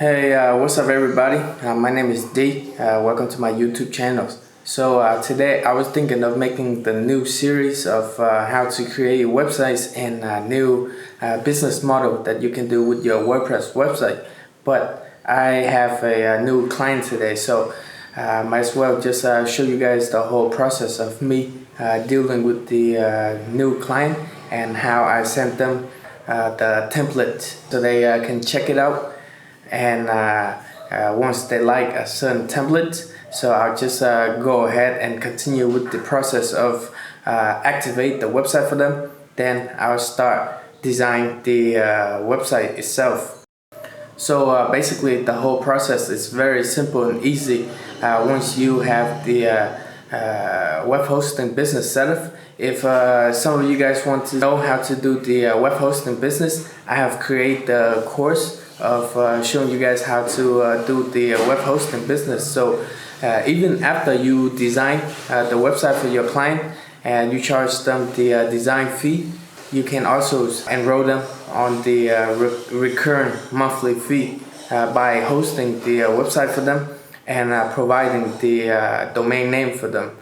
Hey, what's up everybody? My name is D. Welcome to my YouTube channel. So today I was thinking of making the new series of how to create websites and new business model that you can do with your WordPress website. But I have a new client today, so might as well just show you guys the whole process of me dealing with the new client and how I sent them the template so they can check it out. And once they like a certain template, so I'll just go ahead and continue with the process of activate the website for them. Then I'll start design the website itself. So basically the whole process is very simple and easy once you have the web hosting business set up. If some of you guys want to know how to do the web hosting business, I have created a course of showing you guys how to do the web hosting business. So even after you design the website for your client and you charge them the design fee, you can also enroll them on the recurring monthly fee by hosting the website for them and providing the domain name for them.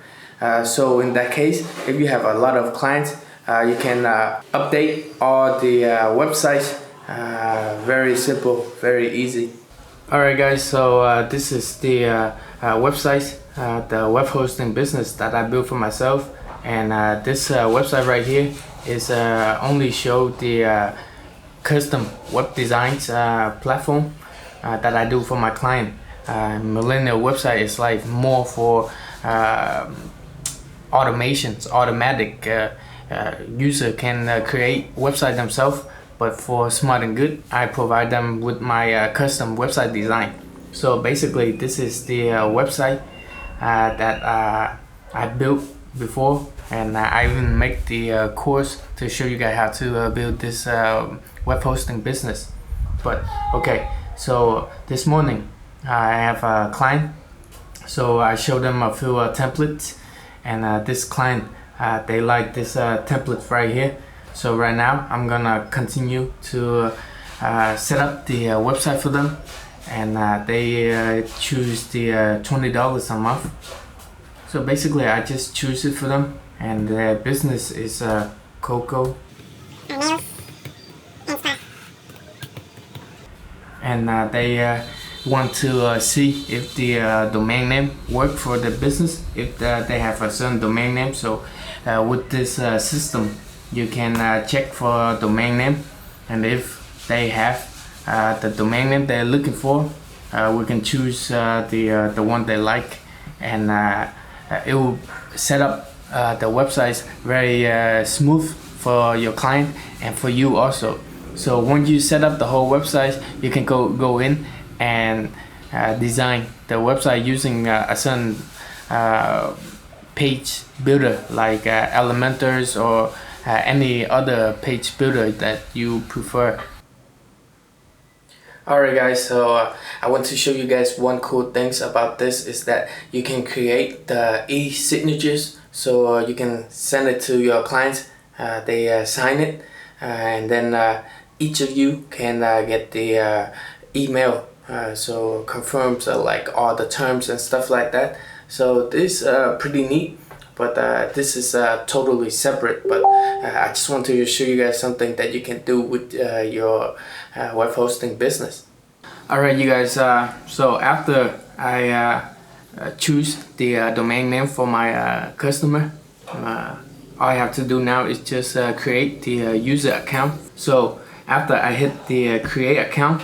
So in that case, if you have a lot of clients, you can update all the websites. Very simple, very easy. Alright guys, so this is the website, the web hosting business that I built for myself, and this website right here is only show the custom web designs platform that I do for my client. Millennial website is like more for automations, automatic. User can create website themselves. But for Smart and Good, I provide them with my custom website design. So basically, this is the website that I built before, and I even make the course to show you guys how to build this web hosting business. But okay, so this morning I have a client, so I show them a few templates, and this client they like this template right here. So right now I'm gonna continue to set up the website for them, and they choose the $20 a month. So basically I just choose it for them, and their business is Coco. And they want to see if the domain name work for the business, if they have a certain domain name. So with this system, you can check for domain name, and if they have the domain name they're looking for, we can choose the one they like, and it will set up the websites very smooth for your client and for you also. So once you set up the whole website, you can go in and design the website using a certain page builder like Elementors or any other page builder that you prefer. Alright guys, so I want to show you guys one cool things about this is that you can create the e-signatures, so you can send it to your clients, they sign it, and then each of you can get the email, so confirms like all the terms and stuff like that. So this pretty neat. But this is totally separate, but I just want to show you guys something that you can do with your web hosting business. Alright you guys, so after I choose the domain name for my customer, all I have to do now is just create the user account. So after I hit the create account,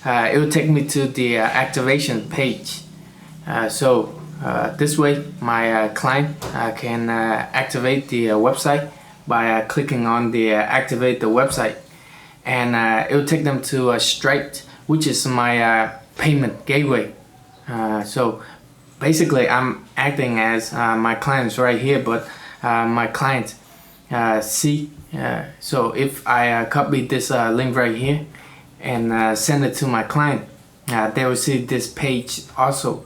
it will take me to the activation page. This way my client can activate the website by clicking on the activate the website, and it will take them to Stripe, which is my payment gateway. So basically I'm acting as my clients right here, but my client see, so if I copy this link right here and send it to my client, they will see this page also.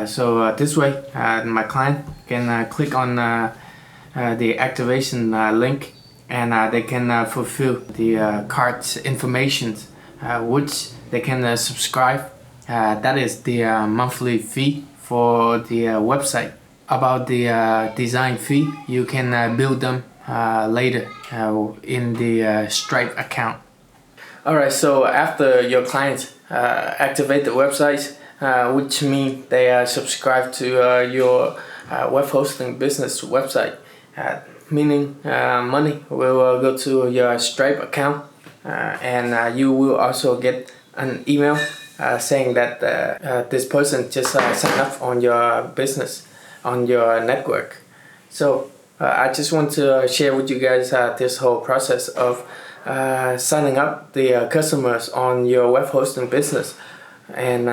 So this way my client can click on the activation link, and they can fulfill the cart information which they can subscribe. That is the monthly fee for the website. About the design fee, you can build them later in the Stripe account. Alright, so after your clients activate the website, which means they subscribe to your web hosting business website, meaning money will go to your Stripe account, and you will also get an email saying that this person just signed up on your business, on your network. So I just want to share with you guys this whole process of signing up the customers on your web hosting business, and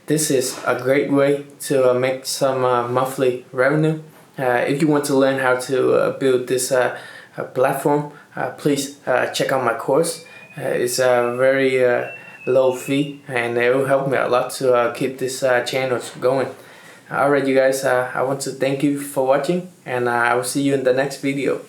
this is a great way to make some monthly revenue. If you want to learn how to build this platform, please check out my course. It's a very low fee, and it will help me a lot to keep this channel going. Alright, you guys, I want to thank you for watching, and I will see you in the next video.